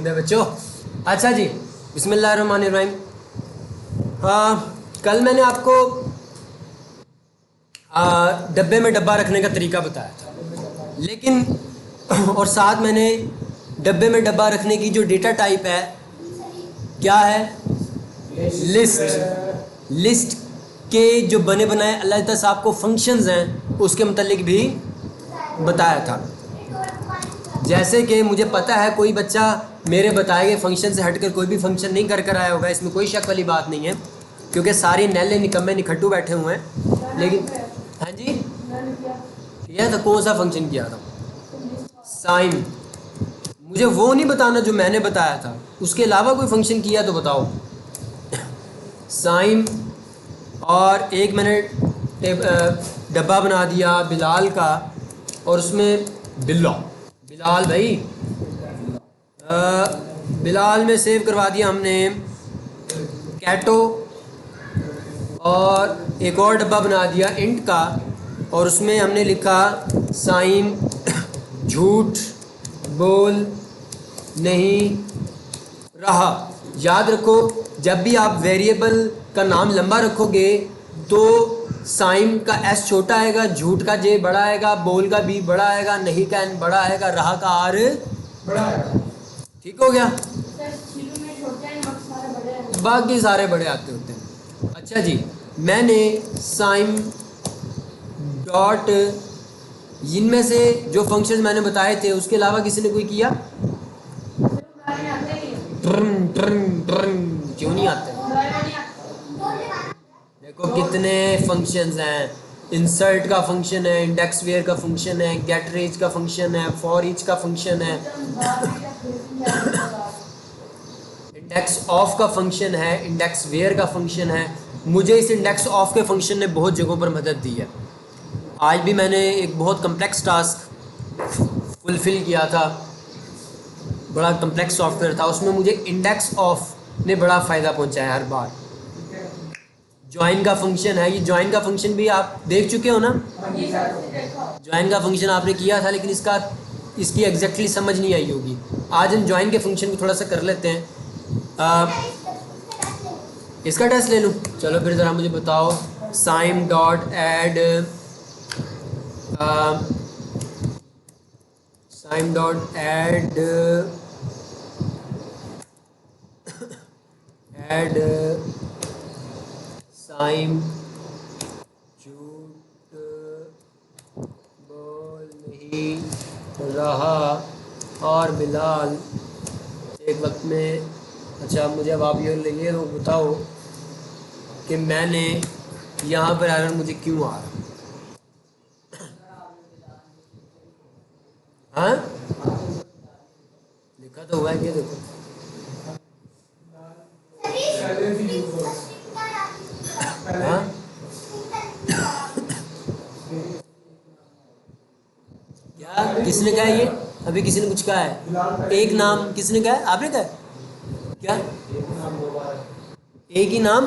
है बच्चों। अच्छा जी, बिस्मिल्लाहिर्रहमानिर्रहीम। कल मैंने आपको डब्बे में डब्बा रखने का तरीका बताया था, लेकिन और साथ मैंने डब्बे में डब्बा रखने की जो डेटा टाइप है क्या है, लिस्ट के जो बने बनाए अल्लाह ताला साहब को फंक्शंस हैं उसके मतलब भी बताया था। जैसे कि मुझे पता है कोई बच्चा मेरे बताए गए फंक्शन से हटकर कोई भी फंक्शन नहीं कर कर आया होगा, इसमें कोई शक वाली बात नहीं है, क्योंकि सारे नैले निकम्मे निखट्टू बैठे हुए हैं। लेकिन हाँ जी, किया था। कौन सा फंक्शन किया था? साइन। मुझे वो नहीं बताना जो मैंने बताया था, उसके अलावा कोई फंक्शन किया तो बताओ। साइन। और एक मैंने डब्बा बना दिया बिलाल का, और उसमें बिलाल भाई बिलाल में सेव करवा दिया हमने कैटो, और एक और डब्बा बना दिया इंट का, और उसमें हमने लिखा साइन झूठ बोल नहीं रहा। याद रखो, जब भी आप वेरिएबल का नाम लंबा रखोगे तो साइन का एस छोटा आएगा, झूठ का जे बड़ा आएगा, बोल का बी बड़ा आएगा, नहीं का एन बड़ा आएगा, रहा का आर बड़ा आएगा। ठीक हो गया? बाकी सारे बड़े आते होते हैं। अच्छा जी, मैंने साइन डॉट इनमें से जो फंक्शंस मैंने बताए थे उसके अलावा किसी ने कोई किया? क्यों नहीं आते? देखो कितने फंक्शंस हैं। इंसर्ट का फंक्शन है, इंडेक्स वेयर का फंक्शन है, गेट रेंज का फंक्शन है, फॉर ईच का फंक्शन है, इंडेक्स ऑफ का फंक्शन है, इंडेक्स वेयर का फंक्शन है। मुझे इस इंडेक्स ऑफ के फंक्शन ने बहुत जगहों पर मदद दी है। आज भी मैंने एक बहुत कम्प्लेक्स टास्क फुलफ़िल किया था, बड़ा कम्प्लेक्स सॉफ्टवेयर था, उसमें मुझे इंडेक्स ऑफ ने बड़ा फ़ायदा पहुंचाया हर बार। ज्वाइन का फंक्शन है, ये ज्वाइन का फंक्शन भी आप देख चुके हो ना? ज्वाइन का फंक्शन आपने किया था, लेकिन इसकी एग्जैक्टली समझ नहीं आई होगी। आज हम ज्वाइन के फंक्शन को थोड़ा सा कर लेते हैं। इसका टेस्ट ले लूँ? चलो फिर ज़रा मुझे बताओ। साइन डॉट एड साइन डॉट एड साइन झूठ बोल नहीं रहा और बिलाल एक वक्त में। अच्छा, मुझे अब आप ये तो बताओ कि मैंने यहाँ पर एरर मुझे क्यों आ रहा? हाँ, लिखा तो हुआ है कि देखो। हाँ, क्या किसने कहा ये? अभी किसी ने कुछ कहा है? एक नाम किसने कहा है? आपने कहा? क्या एक ही नाम?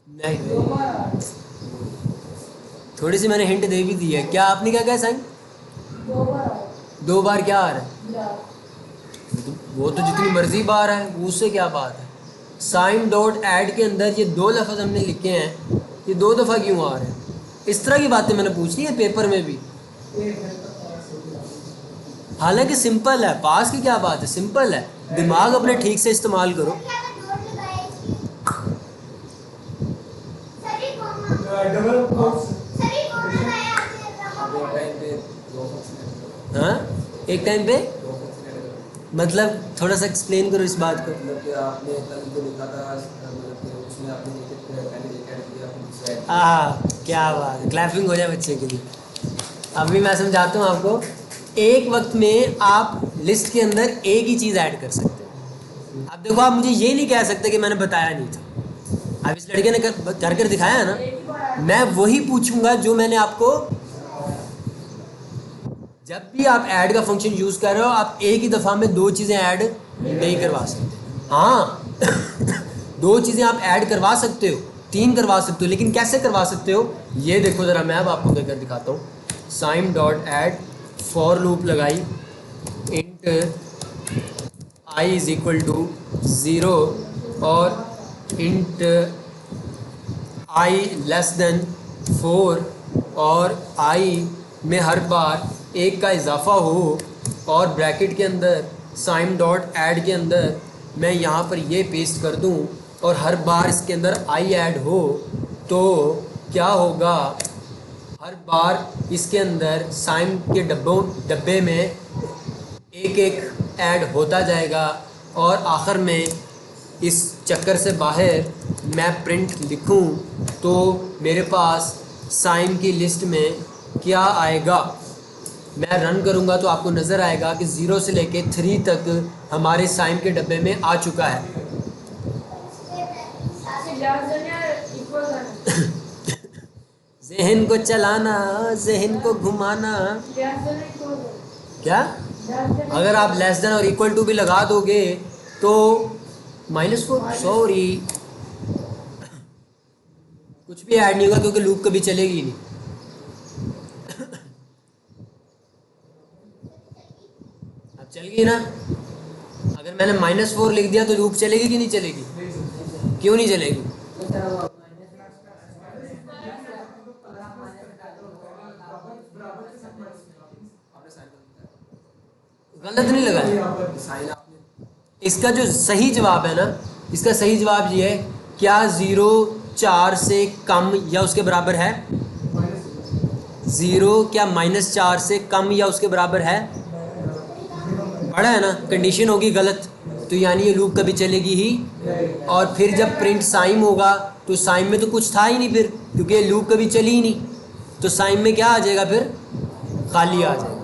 नहीं, थोड़ी सी मैंने हिंट दे भी दी है। क्या आपने क्या कहा? साइन दो बार क्या आ रहा है? वो तो जितनी मर्जी बार है, उससे क्या बात है। साइन डॉट ऐड के अंदर ये दो लफ्ज़ हमने लिखे हैं, ये दो दफ़ा क्यों आ रहे हैं? इस तरह की बातें मैंने पूछनी है पेपर में भी। हालांकि सिंपल है, पास की क्या बात है, सिंपल है। दिमाग अपने ठीक से इस्तेमाल करो। हाँ, एक टाइम पे मतलब थोड़ा सा एक्सप्लेन करो इस बात को। हाँ, क्या बात है, क्लैपिंग हो जाए बच्चे के लिए। अभी मैं समझाता हूँ आपको। एक वक्त में आप लिस्ट के अंदर एक ही चीज़ ऐड कर सकते हैं। अब देखो, आप मुझे ये नहीं कह सकते कि मैंने बताया नहीं था। अब इस लड़के ने कर दिखाया है ना, मैं वही पूछूंगा जो मैंने आपको। जब भी आप ऐड का फंक्शन यूज़ कर रहे हो, आप एक ही दफ़ा में दो चीज़ें ऐड नहीं करवा सकते। हाँ दो चीज़ें आप ऐड करवा सकते हो, तीन करवा सकते हो, लेकिन कैसे करवा सकते हो ये देखो ज़रा। मैं अब आपको कर दिखाता हूँ। Sign dot add for loop लगाई, int i is equal to 0 और इंट आई लेस देन 4 और आई में हर बार एक का इजाफा हो और ब्रैकेट के अंदर साइन डॉट ऐड के अंदर मैं यहाँ पर ये पेस्ट कर दूँ और हर बार इसके अंदर आई ऐड हो, तो क्या होगा, हर बार इसके अंदर साइन के डब्बे में एक एक ऐड होता जाएगा और आखिर में इस चक्कर से बाहर मैं प्रिंट लिखूं तो मेरे पास साइन की लिस्ट में क्या आएगा। मैं रन करूंगा तो आपको नज़र आएगा कि 0 से लेके 3 तक हमारे साइन के डब्बे में आ चुका है। जहन को चलाना, जहन को घुमाना। क्या अगर आप लेस देन और इक्वल टू भी लगा दोगे तो -4, सॉरी कुछ भी ऐड नहीं होगा क्योंकि लूप कभी चलेगी नहीं। अब चल गई ना। अगर मैंने -4 लिख दिया तो लूप चलेगी कि नहीं चलेगी? क्यों नहीं चलेगी? गलत नहीं लगाया। इसका जो सही जवाब है ना, इसका सही जवाब ये है, क्या 0 4 से कम या उसके बराबर है? 0 क्या -4 से कम या उसके बराबर है? बड़ा है ना। कंडीशन होगी गलत तो यानी ये लूप कभी चलेगी ही। और फिर जब प्रिंट साइन होगा तो साइन में तो कुछ था ही नहीं फिर, क्योंकि ये लूप कभी चली ही नहीं, तो साइन में क्या आ जाएगा फिर? खाली आ जाएगा।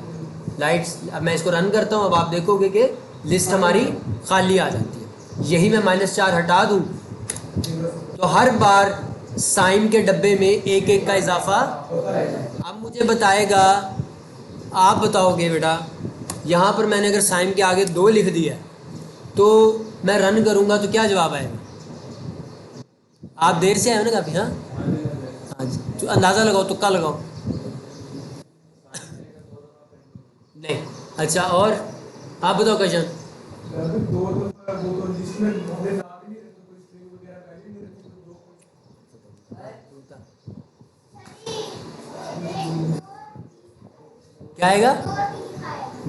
लाइट्स, अब मैं इसको रन करता हूँ, अब आप देखोगे कि लिस्ट हमारी खाली आ जाती है। यही मैं -4 हटा दूँ तो हर बार साइन के डब्बे में एक एक का इजाफा। अब मुझे बताएगा, आप बताओगे बेटा, यहाँ पर मैंने अगर साइन के आगे 2 लिख दिया तो मैं रन करूँगा तो क्या जवाब आएगा? आप देर से आए हो ना काफ़ी। हाँ हाँ जी, तो अंदाज़ा लगाओ, तुक्का लगाओ। नहीं, अच्छा, और आप बताओ क्वेश्चन। क्या आएगा?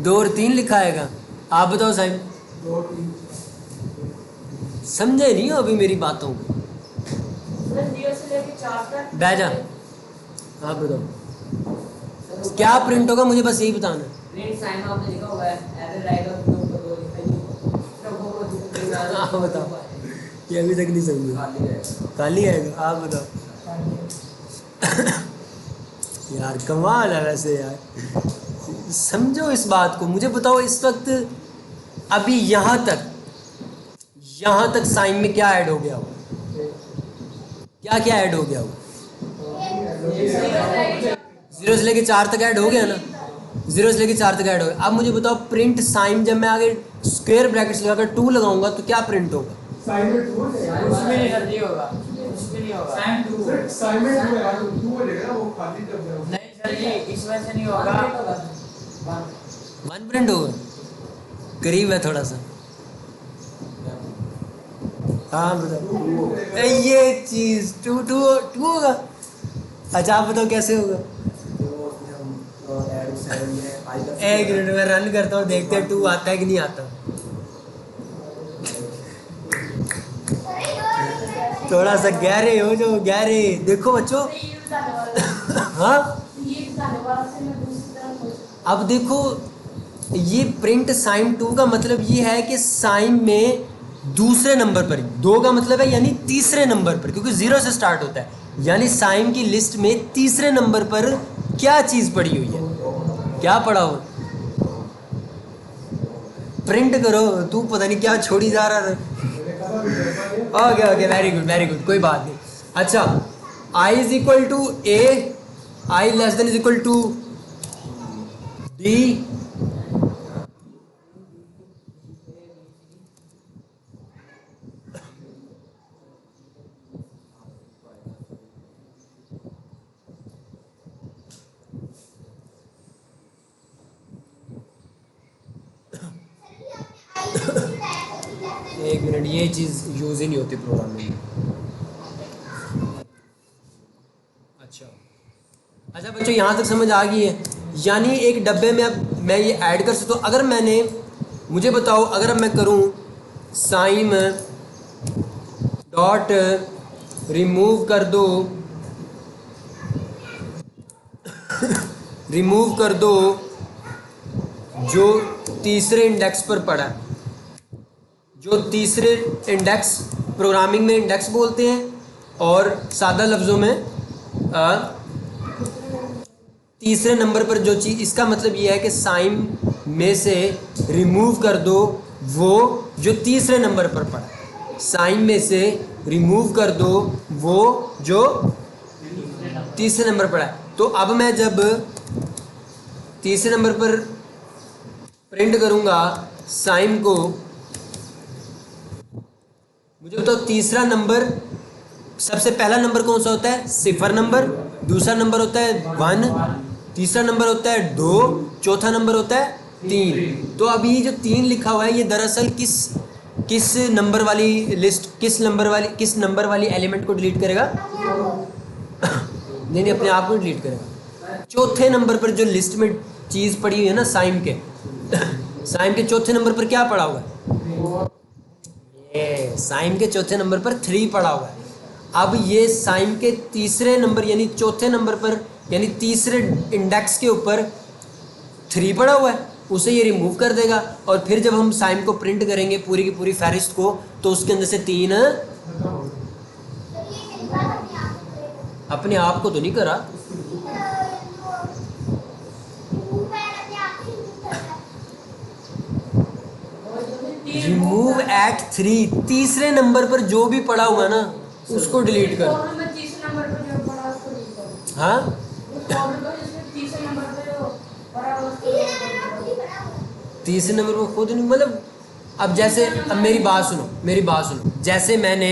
2 और 3 लिखा आएगा। आप बताओ साहब, समझे नहीं हो अभी मेरी बातों को? बैठ जा। आप बताओ क्या प्रिंट होगा, मुझे बस यही बताना। आप बताओ, ये अभी तक नहीं समझे। खाली आएगा। आप बताओ। यार कमाल है वैसे यार, समझो इस बात को। मुझे बताओ इस वक्त अभी यहाँ तक साइन में क्या ऐड हो गया हो? क्या क्या ऐड हो गया हो? 0 से लेके 4 तक ऐड हो गया ना। 0 से लेके 4 तक ऐड हो गया। अब मुझे बताओ प्रिंट साइन, जब मैं आगे स्क्वायर ब्रैकेट्स लगाकर 2 लगाऊंगा तो क्या प्रिंट होगा? साइन में 2 उसमें नहीं होगा, कुछ भी नहीं होगा। साइन में 2 हो जाएगा, वो खाली जब नहीं सर जी, इस वजह से नहीं होगा। 1 प्रिंट होगा, करीब है थोड़ा सा। हाँ बताओ। ये चीज़ 2 होगा। अच्छा आप बताओ कैसे होगा? एक मिनट में रन करता हूँ, देखते हैं 2 आता है कि नहीं आता। थोड़ा सा गहरे हो जो, गहरे देखो बच्चों। हाँ अब देखो, ये प्रिंट साइन 2 का मतलब ये है कि साइन में दूसरे नंबर पर, 2 का मतलब है यानी तीसरे नंबर पर, क्योंकि 0 से स्टार्ट होता है, यानी साइन की लिस्ट में तीसरे नंबर पर क्या चीज़ पड़ी हुई है? क्या पड़ा हो? प्रिंट करो। तू पता नहीं क्या छोड़ी जा रहा था। Okay okay, very good very good, कोई बात नहीं। अच्छा, i is equal to a, i less than is equal to d. एक मिनट, ये चीज़ यूज़ ही नहीं होती प्रोग्रामिंग में। अच्छा बच्चों, यहाँ तक समझ आ गई है? यानी एक डब्बे में अब मैं ये ऐड कर सकता हूँ। अगर मैंने, मुझे बताओ, अगर अब मैं करूँ साइम डॉट रिमूव कर दो रिमूव कर दो जो तीसरे इंडेक्स पर पड़ा है। जो तीसरे इंडेक्स, प्रोग्रामिंग में इंडेक्स बोलते हैं, और सादा लफ्ज़ों में तीसरे नंबर पर जो चीज़, इसका मतलब ये है कि साइम में से रिमूव कर दो वो जो तीसरे नंबर पर पड़ा है। साइम में से रिमूव कर दो वो जो तीसरे नंबर पर पड़ा है। तो अब मैं जब तीसरे नंबर पर प्रिंट करूँगा साइम को, मुझे बताओ तीसरा नंबर, सबसे पहला नंबर कौन सा होता है? सिफर नंबर। दूसरा नंबर होता है 1, तीसरा नंबर होता है 2, चौथा नंबर होता है 3। तो अभी जो 3 लिखा हुआ है ये दरअसल किस नंबर वाली लिस्ट, किस नंबर वाली एलिमेंट को डिलीट करेगा? नहीं, अपने आप को डिलीट करेगा। चौथे नंबर पर जो लिस्ट में चीज़ पड़ी हुई है ना साइम के साइम के चौथे नंबर पर क्या पड़ा हुआ है? ये साइम के चौथे नंबर पर 3 पड़ा हुआ है। अब ये साइम के तीसरे नंबर यानी चौथे नंबर पर, यानी तीसरे इंडेक्स के ऊपर 3 पड़ा हुआ है, उसे ये रिमूव कर देगा। और फिर जब हम साइम को प्रिंट करेंगे पूरी की पूरी फहरिस्त को, तो उसके अंदर से 3 अपने आप को तो नहीं करा। रिमूव एट 3, तीसरे नंबर पर जो भी पड़ा हुआ ना उसको डिलीट कर। हाँ, तीसरे नंबर पर खुद नहीं, मतलब अब जैसे, अब मेरी बात सुनो, जैसे मैंने,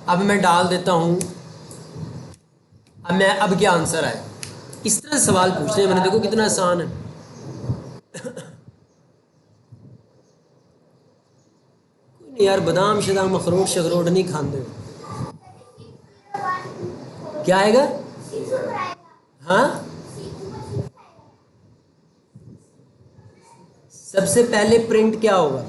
अब मैं डाल देता हूँ, अब क्या आंसर आए, इस तरह सवाल पूछते हैं मैंने, देखो कितना आसान है। यार बादाम शदाम अखरोट शखरोट नहीं खाते। क्या आएगा? हाँ, सबसे पहले प्रिंट क्या होगा?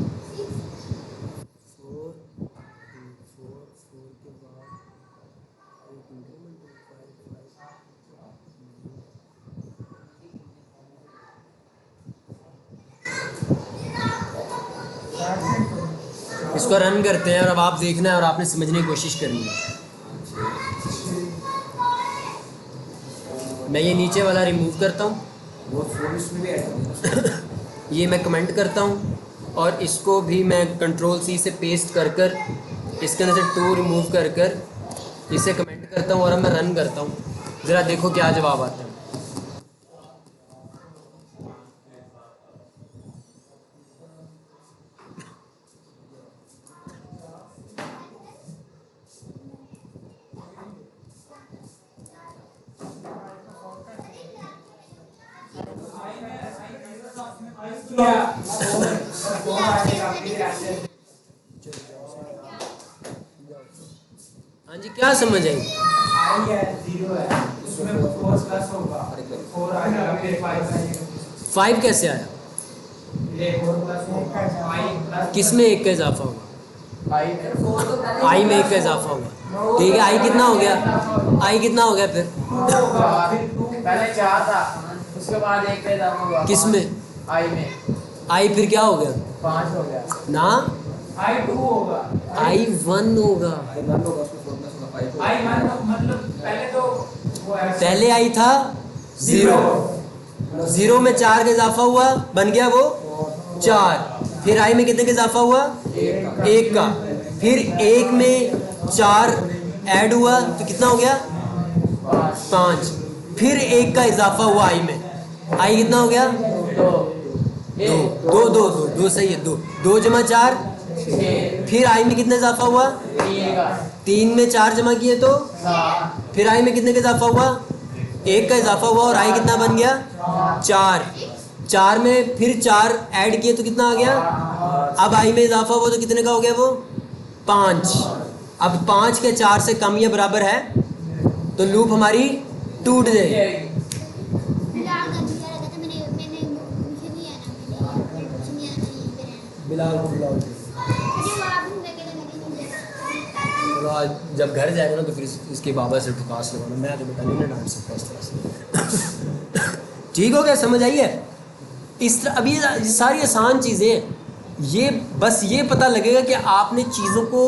इसको रन करते हैं और अब आप देखना है और आपने समझने की कोशिश करनी है। मैं ये नीचे वाला रिमूव करता हूँ, ये मैं कमेंट करता हूँ, और इसको भी मैं कंट्रोल C से पेस्ट कर कर इसके अंदर से 2 रिमूव कर कर इसे कमेंट करता हूँ, और अब मैं रन करता हूँ। ज़रा देखो क्या जवाब आता है। हाँ जी, क्या समझ आई? 5 कैसे आया? किस में 1 का इजाफा होगा? आई में 1 का इजाफा होगा। ठीक है, आई कितना हो गया? फिर पहले 4 था, उसके बाद 1 का इजाफा हुआ। किस में? आई में। आई फिर क्या हो गया? 5 हो गया ना, आई 2 होगा, आई 1 होगा। आई 1 मतलब पहले आई था 0 में 4 का इजाफा हुआ, बन गया वो 4। फिर आई में कितने का इजाफा हुआ? 1 का। फिर 1 में 4 ऐड हुआ तो कितना हो गया? 5। फिर 1 का इजाफा हुआ आई में, आई कितना हो गया? 2 सही है, 2 जमा 4। फिर आई में कितना इजाफा हुआ? 3 में 4 जमा किए तो, फिर आई में कितने का इजाफा हुआ? 1 का इजाफा हुआ, और आई कितना बन गया? 4 में फिर 4 ऐड किए तो कितना आ गया? अब आई में इजाफा हुआ तो कितने का हो गया वो? 5। अब 5 के 4 से कम या बराबर है तो लूप हमारी टूट जाएगी। बिलाल चलो आज जब घर जाएगा ना तो फिर इसके बाबा से ठुकास लगाना, मैं तो बेटा नहीं डांट सकता इस तरह से। ठीक हो गया, समझ आई है? इस तरह अभी ये सारी आसान चीज़ें, ये बस ये पता लगेगा कि आपने चीज़ों को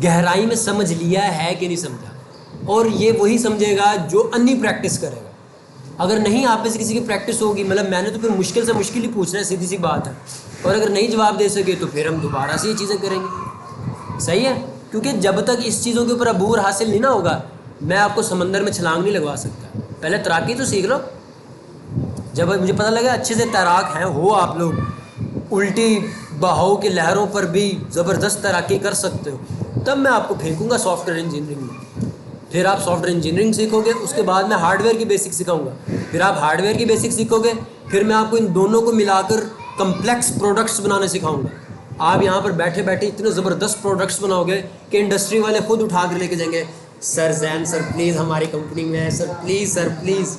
गहराई में समझ लिया है कि नहीं समझा, और ये वही समझेगा जो अन्नी प्रैक्टिस करेगा। अगर नहीं आप में से किसी की प्रैक्टिस होगी, मतलब मैंने तो फिर मुश्किल से मुश्किल ही पूछना है, सीधी सी बात है, और अगर नहीं जवाब दे सके तो फिर हम दोबारा से ये चीज़ें करेंगे। सही है? क्योंकि जब तक इस चीज़ों के ऊपर अबूर हासिल नहीं ना होगा, मैं आपको समंदर में छलांग नहीं लगवा सकता। पहले तैराकी तो सीख लो। जब मुझे पता लगा अच्छे से तैराक हैं हो आप लोग, उल्टी बहाव की लहरों पर भी ज़बरदस्त तैराकी कर सकते हो, तब मैं आपको फेंकूँगा सॉफ्टवेयर इंजीनियरिंग में। फिर आप सॉफ्टवेयर इंजीनियरिंग सीखोगे, उसके बाद मैं हार्डवेयर की बेसिक सिखाऊंगा, फिर आप हार्डवेयर की बेसिक सीखोगे, फिर मैं आपको इन दोनों को मिलाकर कम्प्लेक्स प्रोडक्ट्स बनाने सिखाऊंगा। आप यहाँ पर बैठे बैठे इतने ज़बरदस्त प्रोडक्ट्स बनाओगे कि इंडस्ट्री वाले खुद उठा कर लेके जाएंगे, सर जैन सर प्लीज़ हमारी कंपनी में है, सर प्लीज़ सर प्लीज़।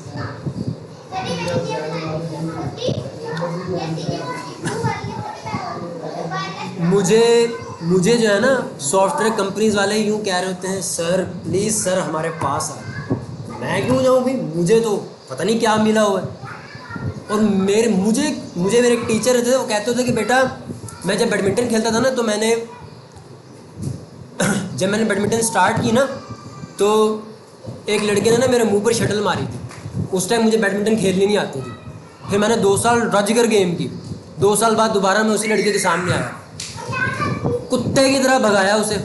मुझे जो है ना सॉफ्टवेयर कंपनीज वाले यूँ कह रहे होते हैं, सर प्लीज़ सर हमारे पास आ। मैं क्यों जाऊँ भाई, मुझे तो पता नहीं क्या मिला हुआ है। और मुझे मेरे एक टीचर थे, वो कहते थे कि बेटा मैं जब बैडमिंटन खेलता था ना, तो जब मैंने बैडमिंटन स्टार्ट की ना, तो एक लड़के ने ना मेरे मुंह पर शटल मारी थी। उस टाइम मुझे बैडमिंटन खेलनी नहीं आती थी। फिर मैंने 2 साल रज कर गेम की, 2 साल बाद दोबारा मैं उसी लड़के के सामने आया, कुत्ते की तरह भगाया उसे।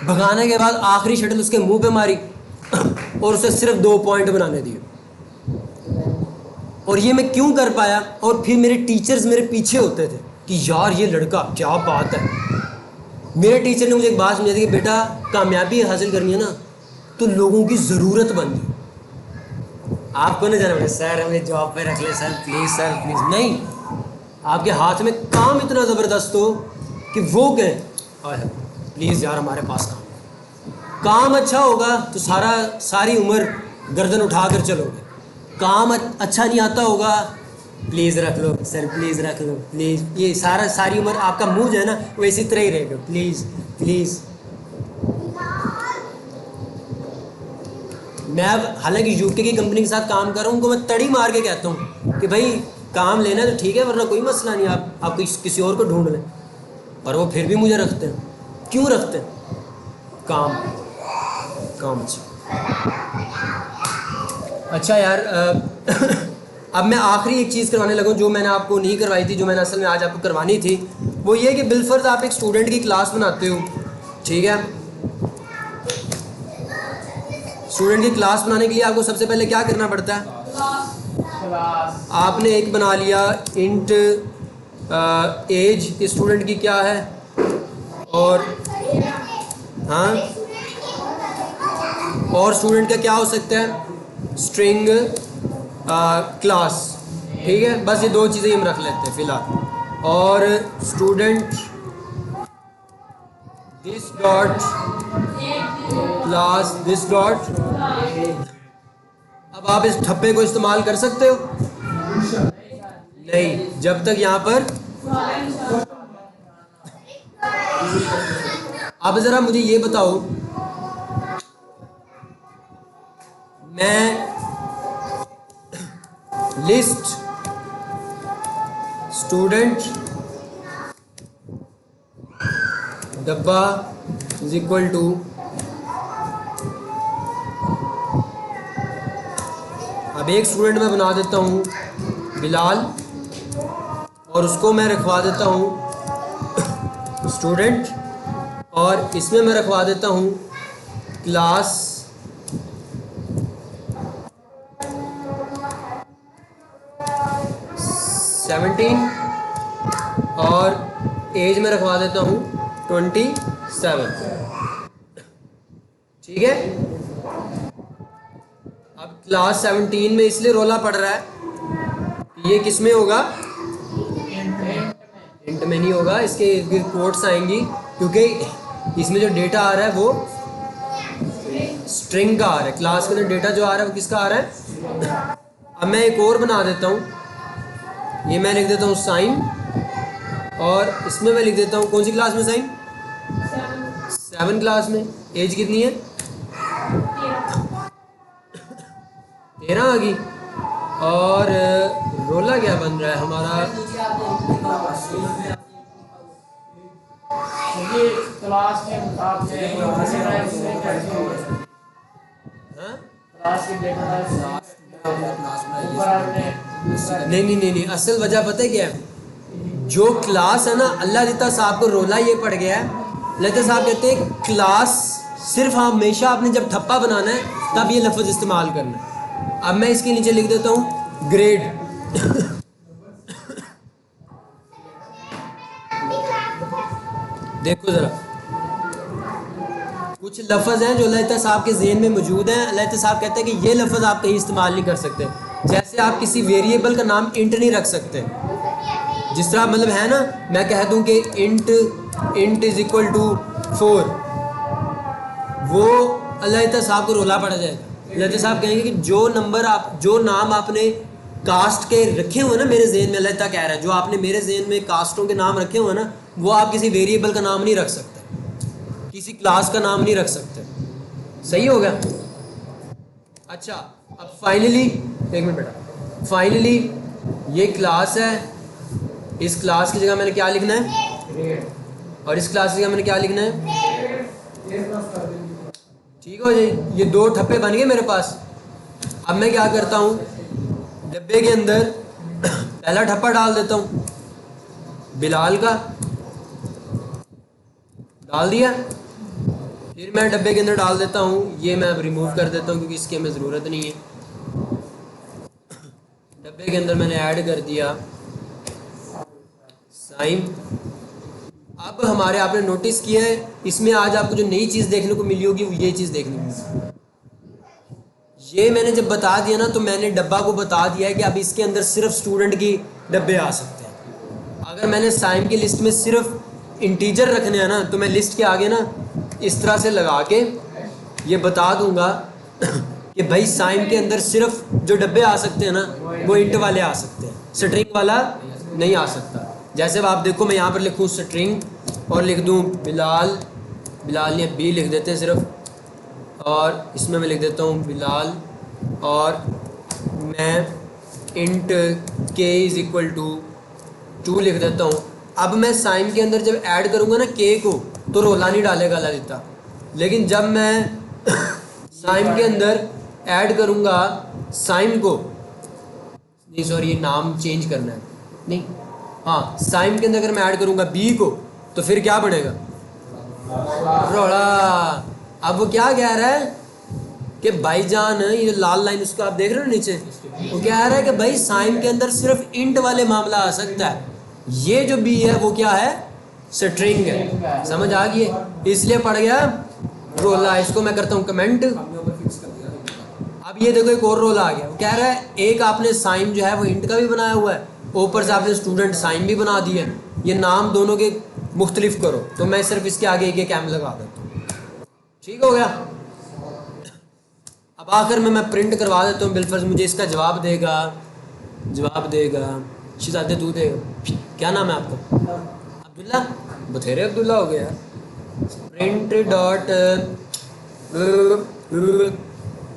भगाने के बाद आखिरी शटल उसके मुंह पे मारी और उसे सिर्फ 2 पॉइंट बनाने दिए। और ये मैं क्यों कर पाया? और फिर मेरे टीचर्स मेरे पीछे होते थे कि यार ये लड़का क्या बात है। मेरे टीचर ने मुझे एक बात समझाई थी कि बेटा कामयाबी हासिल करनी है ना तो लोगों की ज़रूरत बनती। आपको नहीं जाना पड़े सर हमें जॉब पे रख ले सर प्लीज़ नहीं, आपके हाथ में काम इतना ज़बरदस्त हो कि वो कहें प्लीज़ यार हमारे पास काम अच्छा होगा तो सारी उम्र गर्दन उठा कर चलोगे। काम अच्छा नहीं आता होगा, प्लीज़ रख लो सर प्लीज़ रख लो प्लीज़, ये सारी उम्र आपका मुंह जो है ना वो इसी तरह ही रहेगा, प्लीज़ प्लीज़। मैं अब हालांकि यूके की कंपनी के साथ काम कर रहा हूँ, उनको मैं तड़ी मार के कहता हूँ कि भाई काम लेना है तो ठीक है, वरना कोई मसला नहीं, आप किसी और को ढूंढ लें। पर वो फिर भी मुझे रखते हैं। क्यों रखते हैं? काम अच्छा यार अब मैं आखिरी एक चीज़ करवाने लगा जो मैंने आपको नहीं करवाई थी, जो मैंने असल में आज आपको करवानी थी, वो ये कि बिलफर्ज आप एक स्टूडेंट की क्लास बनाते हो, ठीक है। स्टूडेंट की क्लास बनाने के लिए आपको सबसे पहले क्या करना पड़ता है? आपने एक बना लिया इंट एज स्टूडेंट की क्या है, और हाँ और स्टूडेंट का क्या हो सकता है? स्ट्रिंग क्लास, ठीक है। बस ये 2 चीज़ें हम रख लेते हैं फ़िलहाल। और student this dot class this dot. अब आप इस ठप्पे को इस्तेमाल कर सकते हो? नहीं, जब तक यहाँ पर। अब ज़रा मुझे ये बताओ, मैं लिस्ट स्टूडेंट डब्बा इज इक्वल टू अब एक स्टूडेंट मैं बना देता हूँ बिलाल, और उसको मैं रखवा देता हूँ स्टूडेंट, और इसमें मैं रखवा देता हूँ क्लास सेवनटीन, और एज में रखवा देता हूँ 27, ठीक है। अब क्लास 17 में इसलिए रोला पड़ रहा है, ये किस में होगा? इंट में नहीं होगा, इसके कोट्स आएंगी क्योंकि इसमें जो डेटा आ रहा है वो स्ट्रिंग का आ रहा है, क्लास के अंदर डेटा जो आ रहा है वो किसका आ रहा है। अब मैं एक और बना देता हूँ, ये मैं लिख देता हूँ साइन, और इसमें मैं लिख देता हूँ कौन सी क्लास में साइन, 7 क्लास में। एज कितनी है, 13 आ गई। और रोला क्या बन रहा है हमारा, क्लास में आपने क्लास की डेटा नहीं, असल वजह पता है क्या है, जो क्लास है ना, अल्लाह दिता साहब को रोला ये पड़ गया है। अल्लाह साहब कहते हैं क्लास सिर्फ हमेशा आपने जब ठप्पा बनाना है तब ये लफ्ज़ इस्तेमाल करना है। अब मैं इसके नीचे लिख देता हूँ ग्रेड। देखो ज़रा, कुछ लफ्ज़ हैं जो अल्लाह साहब के ज़हन में मौजूद हैं। अल्लाह साहब कहते हैं कि ये लफ्ज़ आप कहीं इस्तेमाल नहीं कर सकते। जैसे आप किसी वेरिएबल का नाम इंट नहीं रख सकते, जिस तरह मतलब है ना, मैं कह दूं कि इंट इज़ इक्वल टू 4, वो अल्लाह साहब को रोला पड़ जाएगा। अल्लाह साहब कहेंगे कि जो नाम आपने कास्ट के रखे हुए ना मेरे ज़हन में, अल्लाह ताला कह रहा है जो आपने मेरे ज़हन में कास्टों के नाम रखे हुए ना, वो आप किसी वेरिएबल का नाम नहीं रख सकते, किसी क्लास का नाम नहीं रख सकते। सही हो गया। अच्छा, अब फाइनली एक मिनट बेटा, फाइनली ये क्लास है, इस क्लास की जगह मैंने क्या लिखना है, और इस क्लास की जगह मैंने क्या लिखना है, ठीक हो जी। ये 2 ठप्पे बन गए मेरे पास। अब मैं क्या करता हूँ, डब्बे के अंदर पहला ठप्पा डाल देता हूँ बिलाल का, डाल दिया। फिर मैं डब्बे के अंदर डाल देता हूँ, ये मैं अब रिमूव कर देता हूँ क्योंकि इसकी हमें ज़रूरत नहीं है। डब्बे के अंदर मैंने ऐड कर दिया साइन। अब हमारे आपने नोटिस किया है इसमें आज आपको जो नई चीज़ देखने को मिली होगी वो ये चीज़ देखने को मिली। ये मैंने जब बता दिया ना, तो मैंने डब्बा को बता दिया है कि अब इसके अंदर सिर्फ स्टूडेंट की डब्बे आ सकते हैं। अगर मैंने साइन की लिस्ट में सिर्फ इंटीजर रखने हैं ना, तो मैं लिस्ट के आगे ना इस तरह से लगा के ये बता दूंगा कि भाई साइन के अंदर सिर्फ जो डब्बे आ सकते हैं ना वो इंट वाले आ सकते हैं, स्ट्रिंग वाला नहीं आ सकता। जैसे अब आप देखो, मैं यहाँ पर लिखूँ स्ट्रिंग और लिख दूँ बिलाल, बिलाल ने बी लिख देते हैं सिर्फ, और इसमें मैं लिख देता हूँ बिलाल, और मैं इंट के इज़ इक्वल टू 2 लिख देता हूँ। अब मैं साइन के अंदर जब ऐड करूँगा ना के को, तो रोला नहीं डालेगा अल्लाह देता। लेकिन जब मैं साइन के अंदर ऐड करूँगा साइन को, नहीं सॉरी ये नाम चेंज करना है, नहीं हाँ, साइन के अंदर अगर मैं ऐड करूँगा बी को, तो फिर क्या बनेगा, रोला। अब वो क्या कह रहा है कि भाईजान, ये जो लाल लाइन उसको आप देख रहे हो नीचे, वो क्या कह रहा है कि भाई साइन के अंदर सिर्फ इंट वाले मामला आ सकता है, ये जो बी है वो क्या है, स्ट्रिंग है। समझ आ गई है, इसलिए पड़ गया रोला। इसको मैं करता हूँ कमेंट। अब ये देखो एक और रोला आ गया, वो कह रहा है एक आपने साइन जो है वो इंट का भी बनाया हुआ है, ऊपर से आपने स्टूडेंट साइन भी बना दिया है, ये नाम दोनों के मुख्तलिफ करो। तो मैं सिर्फ इसके आगे एक एम लगा देता हूँ, ठीक हो गया। अब आखिर में मैं प्रिंट करवा देता हूँ, बिलफर्ज मुझे इसका जवाब देगा शिजादे तू देगा। क्या नाम है आपका, अब्दुल्ला, बथेरे अब्दुल्ला हो गया। प्रिंट डॉट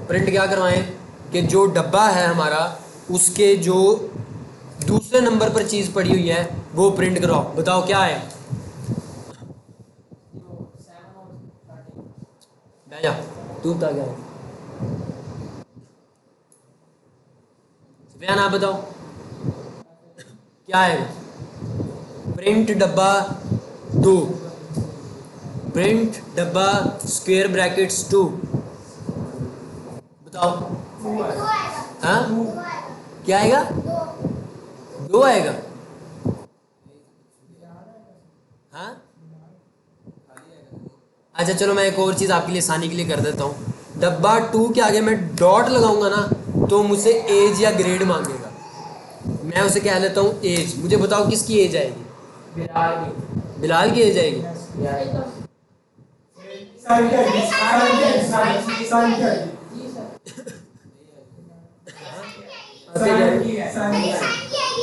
प्रिंट क्या करवाएं कि जो डब्बा है हमारा उसके जो दूसरे नंबर पर चीज़ पड़ी हुई है वो प्रिंट कराओ। बताओ क्या है, जा तू बता क्या है, आप बताओ क्या है। प्रिंट डब्बा 2, प्रिंट डब्बा स्क्वायर ब्रैकेट्स 2, बताओ हाँ क्या आएगा, 2 आएगा। हाँ अच्छा चलो मैं एक और चीज़ आपके लिए आसानी के लिए कर देता हूँ। डब्बा 2 के आगे मैं डॉट लगाऊंगा ना, तो मुझसे एज या ग्रेड मांगेगा। मैं उसे कह लेता हूँ एज। मुझे बताओ किसकी एज आएगी, बिलाल की। बिलाल की एज आएगी।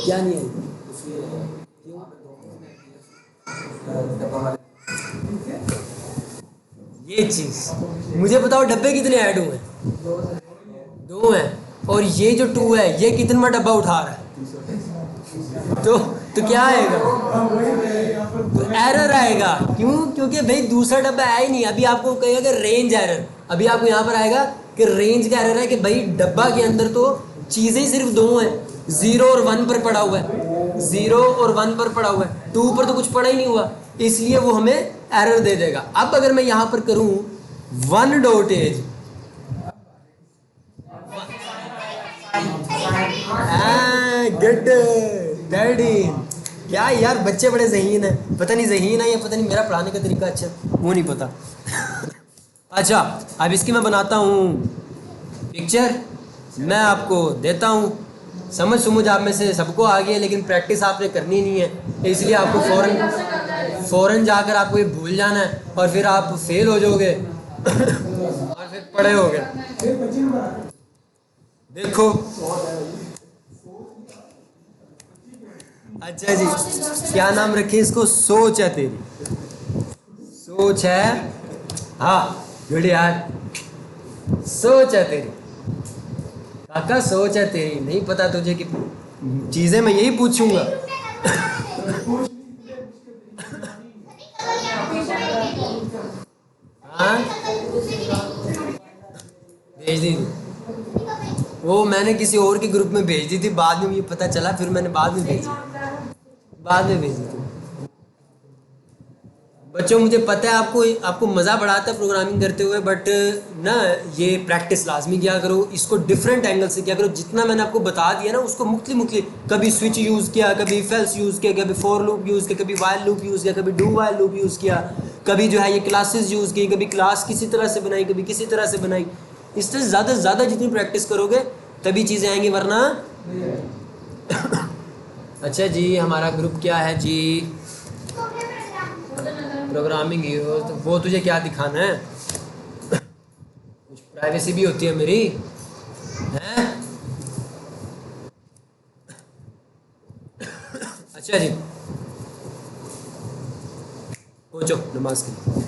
क्या नहीं है? ये चीज मुझे बताओ, डब्बे कितने ऐड हुए? 2 हैं। और ये जो 2 है, ये कितना डब्बा उठा रहा है? तो क्या आएगा? तो एरर आएगा। क्यों? क्योंकि भाई दूसरा डब्बा है ही नहीं। अभी आपको कहेगा कि रेंज एरर, अभी आपको यहाँ पर आएगा कि रेंज का एरर है कि भाई डब्बा के अंदर तो चीज़ें ही सिर्फ 2 हैं, 0 और 1 पर पड़ा हुआ है, 0 और 1 पर पड़ा हुआ है, 2 पर तो कुछ पड़ा ही नहीं हुआ, इसलिए वो हमें एरर दे देगा। अब अगर मैं यहाँ पर करूँ 1 डॉट एज, गुड डैडी, क्या यार बच्चे बड़े ज़हीन हैं। पता नहीं ज़हीन है या पता नहीं मेरा पढ़ाने का तरीका अच्छा, वो नहीं पता। अच्छा, अब इसकी मैं बनाता हूँ पिक्चर, मैं आपको देता हूँ। समझ आप में से सबको आ गई है, लेकिन प्रैक्टिस आपने करनी नहीं है, इसलिए आपको फ़ौरन जाकर आपको ये भूल जाना है और फिर आप फेल हो जाओगे और फिर पढ़े होगे। देखो, अच्छा जी, क्या नाम रखे इसको? सोच है तेरी, सोच है। हाँ गुड यार, सोच है तेरी काका, सोच है तेरी। नहीं पता तुझे कि चीजें मैं यही पूछूंगा। हाँ भेज दी थी, वो मैंने किसी और के ग्रुप में भेज दी थी, बाद में मुझे पता चला, फिर मैंने बाद में भेजी थी। बच्चों मुझे पता है आपको मज़ा बड़ा आता है प्रोग्रामिंग करते हुए, बट ना ये प्रैक्टिस लाजमी किया करो, इसको डिफरेंट एंगल से किया करो। जितना मैंने आपको बता दिया ना, उसको मुख्तलिफ, कभी स्विच यूज़ किया, कभी फेल्स यूज़ किया, कभी फॉर लूप यूज़ किया, कभी वाइल लूप यूज़ किया, कभी डू वाइल लूप यूज़ किया, कभी जो है ये क्लासेस यूज़ की, कभी क्लास किसी तरह से बनाई, कभी किसी तरह से बनाई। इससे ज़्यादा से ज़्यादा जितनी प्रैक्टिस करोगे तभी चीज़ें आएंगी, वरना अच्छा जी, हमारा ग्रुप क्या है जी? Programming hero. तो वो तुझे क्या दिखाना है? कुछ प्राइवेसी भी होती है मेरी, हैं? अच्छा जी, पहुँचो नमाज के लिए।